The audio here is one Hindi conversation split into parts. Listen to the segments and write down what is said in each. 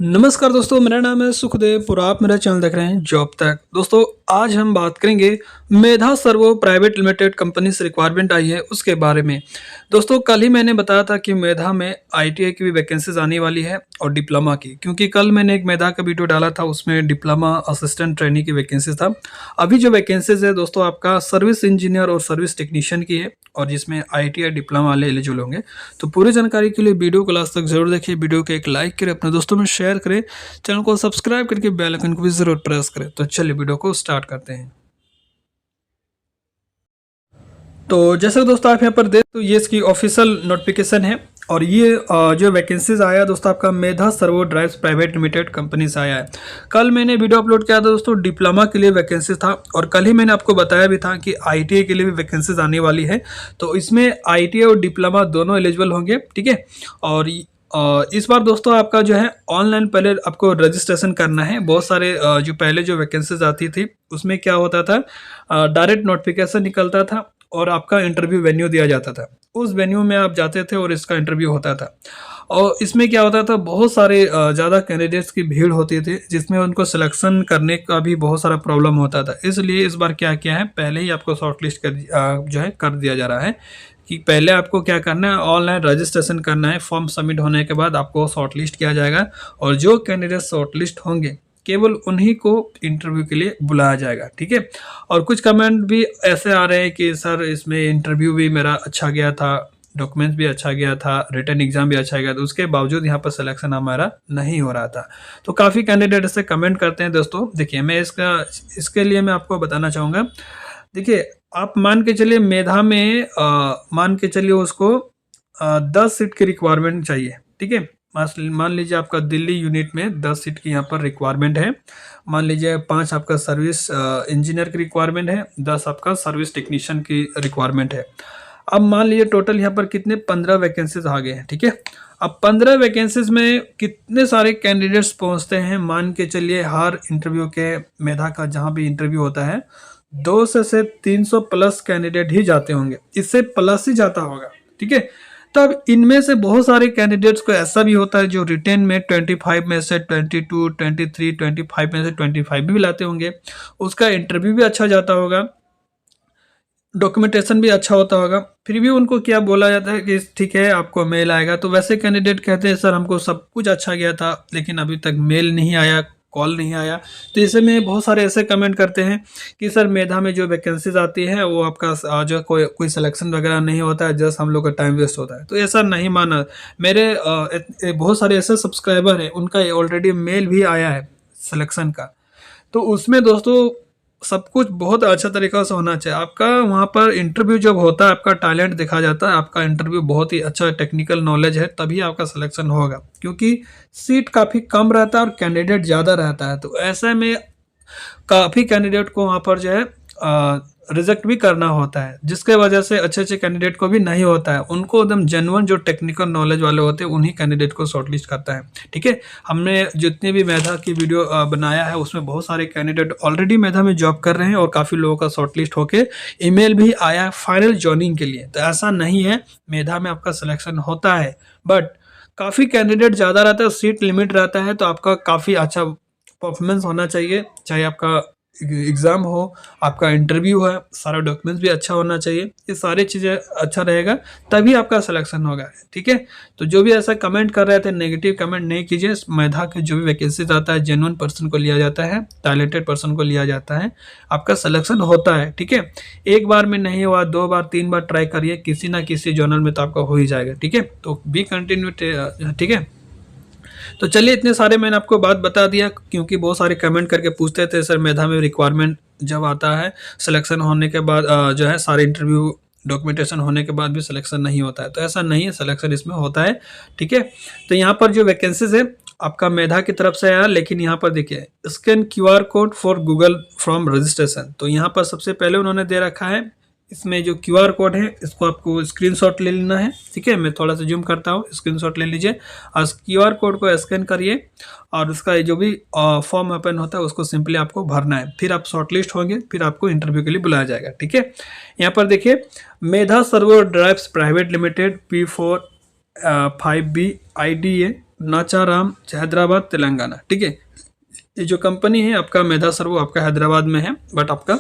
नमस्कार दोस्तों, मेरा नाम है सुखदेव और आप मेरा चैनल देख रहे हैं जॉब तक। दोस्तों, आज हम बात करेंगे मेधा सर्वो प्राइवेट लिमिटेड कंपनी से रिक्वायरमेंट आई है उसके बारे में। दोस्तों, कल ही मैंने बताया था कि मेधा में आईटीआई की भी वैकेंसीज आने वाली है और डिप्लोमा की, क्योंकि कल मैंने एक मेधा का वीडियो डाला था, उसमें डिप्लोमा असिस्टेंट ट्रेनी की वैकेंसीज था। अभी जो वैकेंसीज है दोस्तों, आपका सर्विस इंजीनियर और सर्विस टेक्नीशियन की है और जिसमें आईटीआई डिप्लोमा वाले एलिजिबल होंगे। तो पूरी जानकारी के लिए वीडियो को लास्ट तक जरूर देखिए, वीडियो को एक लाइक करें, अपने दोस्तों में शेयर करें, चैनल को सब्सक्राइब करके बेल आइकन को भी जरूर प्रेस करें। तो चलिए वीडियो को स्टार्ट करते हैं। तो जैसे दोस्तों आप यहाँ पर देख तो ये इसकी ऑफिशियल नोटिफिकेशन है और ये जो वैकेंसीज आया दोस्तों आपका Medha servo drives private limited company से आया है। कल मैंने वीडियो अपलोड किया था दोस्तों, डिप्लोमा के लिए वैकेंसीज था और कल ही मैंने आपको बताया भी था कि आईटीआई के लिए भी वैकेंसीज आने वाली है। तो इसमें आईटीआई और डिप्लोमा दोनों एलिजिबल होंगे, ठीक है। और इस बार दोस्तों आपका जो है ऑनलाइन पहले आपको रजिस्ट्रेशन करना है। बहुत सारे जो पहले जो वैकेंसीज आती थी उसमें क्या होता था, डायरेक्ट नोटिफिकेशन निकलता था और आपका इंटरव्यू वेन्यू दिया जाता था। उस वेन्यू में आप जाते थे और इसका इंटरव्यू होता था। और इसमें क्या होता था, बहुत सारे ज़्यादा कैंडिडेट्स की भीड़ होती थी, जिसमें उनको सिलेक्शन करने का भी बहुत सारा प्रॉब्लम होता था। इसलिए इस बार क्या किया है, पहले ही आपको शॉर्टलिस्ट जो है कर दिया जा रहा है कि पहले आपको क्या करना है, ऑनलाइन रजिस्ट्रेशन करना है। फॉर्म सबमिट होने के बाद आपको शॉर्टलिस्ट किया जाएगा और जो कैंडिडेट शॉर्टलिस्ट होंगे केवल उन्हीं को इंटरव्यू के लिए बुलाया जाएगा, ठीक है। और कुछ कमेंट भी ऐसे आ रहे हैं कि सर इसमें इंटरव्यू भी मेरा अच्छा गया था, डॉक्यूमेंट्स भी अच्छा गया था, रिटन एग्जाम भी अच्छा गया था, उसके बावजूद यहाँ पर सिलेक्शन हमारा नहीं हो रहा था। तो काफ़ी कैंडिडेट ऐसे कमेंट करते हैं दोस्तों। देखिए, मैं इसके लिए मैं आपको बताना चाहूँगा। देखिए, आप मान के चलिए मेधा में मान के चलिए उसको 10 सीट की रिक्वायरमेंट चाहिए, ठीक है। मान लीजिए आपका दिल्ली यूनिट में 10 सीट की यहाँ पर रिक्वायरमेंट है। मान लीजिए 5 आपका सर्विस इंजीनियर की रिक्वायरमेंट है, 10 आपका सर्विस टेक्नीशियन की रिक्वायरमेंट है। अब मान लीजिए टोटल यहाँ पर कितने 15 वैकेंसीज आ गए हैं, ठीक है। अब 15 वैकेंसीज में कितने सारे कैंडिडेट्स पहुँचते हैं, मान के चलिए हर इंटरव्यू के मेधा का जहाँ भी इंटरव्यू होता है 200 से 300 प्लस कैंडिडेट ही जाते होंगे, इससे प्लस ही जाता होगा, ठीक है। तब इनमें से बहुत सारे कैंडिडेट्स को ऐसा भी होता है जो रिटेन में 25 में से 22, 23, 25 में से 25 भी लाते होंगे। उसका इंटरव्यू भी अच्छा जाता होगा, डॉक्यूमेंटेशन भी अच्छा होता होगा, फिर भी उनको क्या बोला जाता है कि ठीक है आपको मेल आएगा। तो वैसे कैंडिडेट कहते हैं सर हमको सब कुछ अच्छा गया था लेकिन अभी तक मेल नहीं आया, कॉल नहीं आया। तो ऐसे में बहुत सारे ऐसे कमेंट करते हैं कि सर मेधा में जो वैकेंसीज आती है वो आपका जो कोई सिलेक्शन वगैरह नहीं होता है, जस्ट हम लोग का टाइम वेस्ट होता है। तो ऐसा नहीं माना। मेरे बहुत सारे ऐसे सब्सक्राइबर हैं उनका ऑलरेडी मेल भी आया है सिलेक्शन का। तो उसमें दोस्तों सब कुछ बहुत अच्छा तरीक़ा से होना चाहिए। आपका वहाँ पर इंटरव्यू जब होता है, आपका टैलेंट देखा जाता है, आपका इंटरव्यू बहुत ही अच्छा टेक्निकल नॉलेज है, तभी आपका सिलेक्शन होगा। क्योंकि सीट काफ़ी कम रहता है और कैंडिडेट ज़्यादा रहता है। तो ऐसे में काफ़ी कैंडिडेट को वहाँ पर जो है रिजेक्ट भी करना होता है, जिसके वजह से अच्छे अच्छे कैंडिडेट को भी नहीं होता है। उनको एकदम जेन्युइन जो टेक्निकल नॉलेज वाले होते हैं उन्हीं कैंडिडेट को शॉर्टलिस्ट करता है, ठीक है। हमने जितने भी मेधा की वीडियो बनाया है उसमें बहुत सारे कैंडिडेट ऑलरेडी मेधा में जॉब कर रहे हैं और काफ़ी लोगों का शॉर्टलिस्ट होके ईमेल भी आया है फाइनल जॉइनिंग के लिए। तो ऐसा नहीं है, मेधा में आपका सिलेक्शन होता है बट काफ़ी कैंडिडेट ज़्यादा रहता है, सीट लिमिट रहता है। तो आपका काफ़ी अच्छा परफॉर्मेंस होना चाहिए, चाहे आपका एग्ज़ाम हो, आपका इंटरव्यू है, सारा डॉक्यूमेंट्स भी अच्छा होना चाहिए। ये सारी चीज़ें अच्छा रहेगा तभी आपका सिलेक्शन होगा, ठीक है। तो जो भी ऐसा कमेंट कर रहे थे नेगेटिव कमेंट नहीं कीजिए। मेधा के जो भी वैकेंसीज आता है जेन्युइन पर्सन को लिया जाता है, टैलेंटेड पर्सन को लिया जाता है, आपका सिलेक्शन होता है, ठीक है। एक बार में नहीं हुआ, 2 बार 3 बार ट्राई करिए, किसी ना किसी जर्नल में तो आपका हो ही जाएगा, ठीक है। तो बी कंटिन्यू, ठीक है। तो चलिए, इतने सारे मैंने आपको बात बता दिया, क्योंकि बहुत सारे कमेंट करके पूछते थे सर मेधा में रिक्वायरमेंट जब आता है सिलेक्शन होने के बाद जो है सारे इंटरव्यू डॉक्यूमेंटेशन होने के बाद भी सिलेक्शन नहीं होता है। तो ऐसा नहीं है, सिलेक्शन इसमें होता है, ठीक है। तो यहाँ पर जो वैकेंसीज है आपका मेधा की तरफ से आया, लेकिन यहाँ पर देखिए scan QR code for Google form registration. तो यहाँ पर सबसे पहले उन्होंने दे रखा है, इसमें जो QR कोड है इसको आपको स्क्रीनशॉट ले लेना है, ठीक है। मैं थोड़ा सा जूम करता हूँ, स्क्रीनशॉट ले लीजिए और QR कोड को स्कैन करिए और उसका जो भी फॉर्म ओपन होता है उसको सिंपली आपको भरना है। फिर आप शॉर्टलिस्ट होंगे, फिर आपको इंटरव्यू के लिए बुलाया जाएगा, ठीक है। यहाँ पर देखिए Medha servo drives private limited P4 5B IDA Nacharam, Hyderabad, Telangana. ठीक है, ये जो कंपनी है आपका मेधा सर वो आपका हैदराबाद में है, बट आपका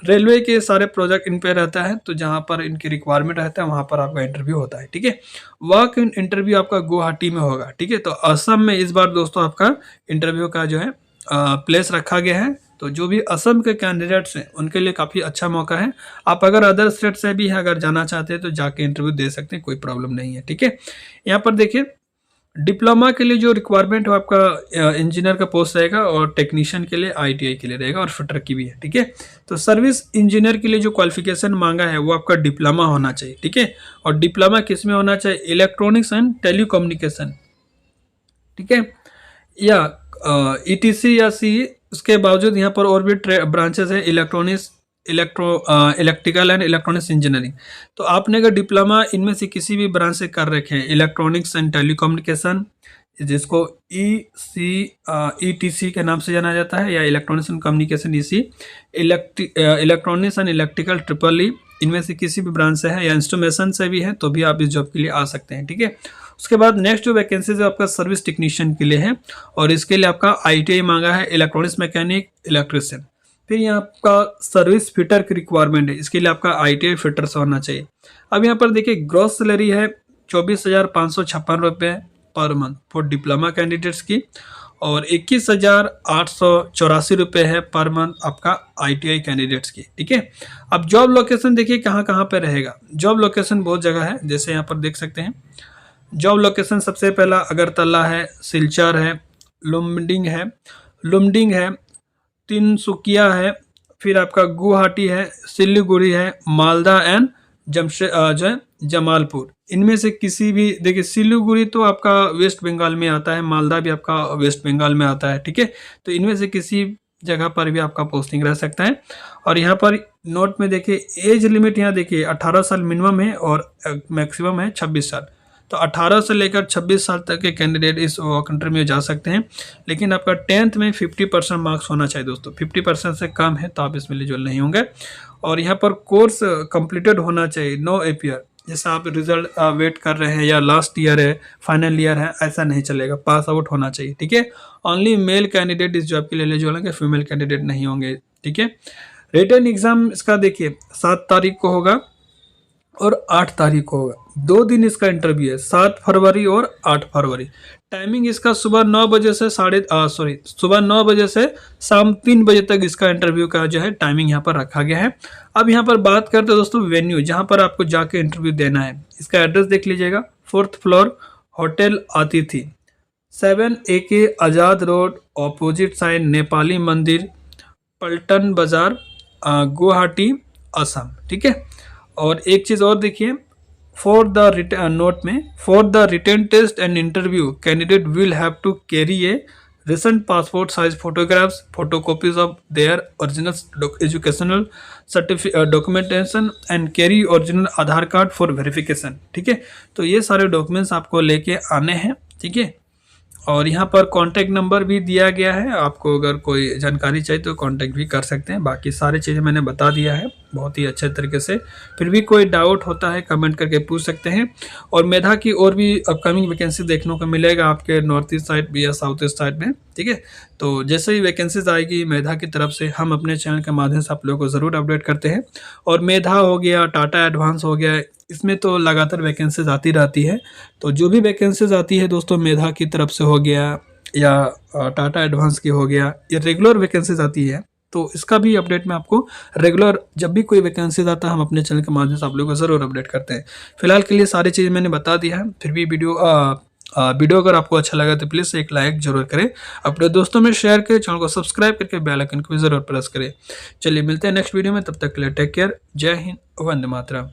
रेलवे के सारे प्रोजेक्ट इन पे रहता है, तो जहाँ पर इनकी रिक्वायरमेंट रहता है वहाँ पर आपका इंटरव्यू होता है। ठीक है, वर्क इंटरव्यू आपका गुवाहाटी में होगा। ठीक है, तो असम में इस बार दोस्तों आपका इंटरव्यू का जो है प्लेस रखा गया है। तो जो भी असम के कैंडिडेट्स हैं उनके लिए काफ़ी अच्छा मौका है। आप अगर अदर स्टेट से भी अगर जाना चाहते हैं तो जाके इंटरव्यू दे सकते हैं, कोई प्रॉब्लम नहीं है। ठीक है, यहाँ पर देखिए डिप्लोमा के लिए जो रिक्वायरमेंट है आपका इंजीनियर का पोस्ट रहेगा, और टेक्नीशियन के लिए आईटीआई के लिए रहेगा, और फिटर की भी है। ठीक है, तो सर्विस इंजीनियर के लिए जो क्वालिफिकेशन मांगा है वो आपका डिप्लोमा होना चाहिए। ठीक है, और डिप्लोमा किस में होना चाहिए? Electronics and telecommunication. ठीक है, या ईटीसी या सी। उसके बावजूद यहाँ पर और भी ब्रांचेस है, इलेक्ट्रिकल एंड इलेक्ट्रॉनिक्स इंजीनियरिंग। तो आपने अगर डिप्लोमा इनमें से किसी भी ब्रांच से कर रखे हैं, इलेक्ट्रॉनिक्स एंड टेलीकम्युनिकेशन जिसको ईटीसी के नाम से जाना जाता है, या electronics and communication EC, electronics and electrical triple E, इनमें से किसी भी ब्रांच से है या इंस्ट्रूमेशन से भी है तो भी आप इस जॉब के लिए आ सकते हैं। ठीक है, उसके बाद नेक्स्ट जो वैकेंसी है आपका सर्विस टेक्नीशियन के लिए है, और इसके लिए आपका आईटीआई मांगा है, इलेक्ट्रॉनिक्स मैकेनिक, इलेक्ट्रिशियन। फिर यहाँ आपका सर्विस फिटर की रिक्वायरमेंट है, इसके लिए आपका आईटीआई फिटर से होना चाहिए। अब यहाँ पर देखिए ग्रॉस सैलरी है 24,556 रुपये per month for diploma candidates की, और 21,884 रुपये है पर मंथ आपका आईटीआई कैंडिडेट्स की। ठीक है, अब जॉब लोकेशन देखिए कहाँ कहाँ पे रहेगा। जॉब लोकेशन बहुत जगह है, जैसे यहाँ पर देख सकते हैं। जॉब लोकेशन सबसे पहला अगरतला है, सिलचर है, लुमडिंग है, तिनसुकिया है, फिर आपका गुवाहाटी है, सिलीगुड़ी है, मालदा एंड जमालपुर। इनमें से किसी भी, देखिए सिलीगुड़ी तो आपका वेस्ट बंगाल में आता है, मालदा भी आपका वेस्ट बंगाल में आता है। ठीक है, तो इनमें से किसी जगह पर भी आपका पोस्टिंग रह सकता है। और यहाँ पर नोट में देखिए एज लिमिट, यहाँ देखिए 18 साल मिनिमम है और मैक्सिमम है 26 साल। तो 18 से लेकर 26 साल तक के कैंडिडेट इस कंट्री में जा सकते हैं, लेकिन आपका 10th में 50% मार्क्स होना चाहिए दोस्तों। 50% से कम है तो आप इसमें एलिजिबल नहीं होंगे। और यहाँ पर कोर्स कंप्लीटेड होना चाहिए, नो एपीआर। जैसे आप रिजल्ट वेट कर रहे हैं या लास्ट ईयर है, फाइनल ईयर है, ऐसा नहीं चलेगा, पास आउट होना चाहिए। ठीक है, ओनली मेल कैंडिडेट इस जॉब के लिए एलिजिबल होंगे, फीमेल कैंडिडेट नहीं होंगे। ठीक है, रिटन एग्जाम इसका देखिए 7 तारीख को होगा और 8 तारीख को होगा। 2 दिन इसका इंटरव्यू है, 7 फरवरी और 8 फरवरी। टाइमिंग इसका सुबह 9 बजे से सुबह 9 बजे से शाम 3 बजे तक इसका इंटरव्यू का जो है टाइमिंग यहाँ पर रखा गया है। अब यहाँ पर बात करते हैं दोस्तों वेन्यू, जहाँ पर आपको जाके इंटरव्यू देना है। इसका एड्रेस देख लीजिएगा, 4th फ्लोर, होटल अतिथि, 7 AK आज़ाद रोड, ऑपोजिट साइड नेपाली मंदिर, पल्टन बाजार, गुवाहाटी, असम। ठीक है, और एक चीज़ और देखिए, for the written test and interview candidate will have to carry a recent passport size photographs, photocopies of their original educational documentation and carry original Aadhaar card for verification. ठीक है, तो ये सारे डॉक्यूमेंट्स आपको लेके आने हैं। ठीक है, और यहाँ पर कॉन्टैक्ट नंबर भी दिया गया है, आपको अगर कोई जानकारी चाहिए तो कॉन्टैक्ट भी कर सकते हैं। बाकी सारी चीज़ें मैंने बता दिया है बहुत ही अच्छे तरीके से। फिर भी कोई डाउट होता है कमेंट करके पूछ सकते हैं। और मेधा की और भी अपकमिंग वैकेंसी देखने को मिलेगा आपके नॉर्थ ईस्ट साइड भी या साउथ ईस्ट साइड में। ठीक है, तो जैसे ही वैकेंसीज आएगी मेधा की तरफ से हम अपने चैनल के माध्यम से आप लोगों को ज़रूर अपडेट करते हैं। और मेधा हो गया, टाटा एडवांस हो गया, इसमें तो लगातार वैकेंसीज आती रहती है। तो जो भी वैकेंसीज आती है दोस्तों मेधा की तरफ से हो गया या टाटा एडवांस की हो गया, ये रेगुलर वैकेंसीज आती है, तो इसका भी अपडेट मैं आपको रेगुलर जब भी कोई वैकेंसीज आता है हम अपने चैनल के माध्यम से आप लोगों को ज़रूर अपडेट करते हैं। फिलहाल के लिए सारी चीज़ें मैंने बता दिया है। फिर भी वीडियो अगर आपको अच्छा लगा तो प्लीज़ एक लाइक जरूर करें, अपने दोस्तों में शेयर करें, चैनल को सब्सक्राइब करके बेल आइकन को भी जरूर प्रेस करें। चलिए मिलते हैं नेक्स्ट वीडियो में, तब तक के लिए टेक केयर, जय हिंद, वंदे मातरम।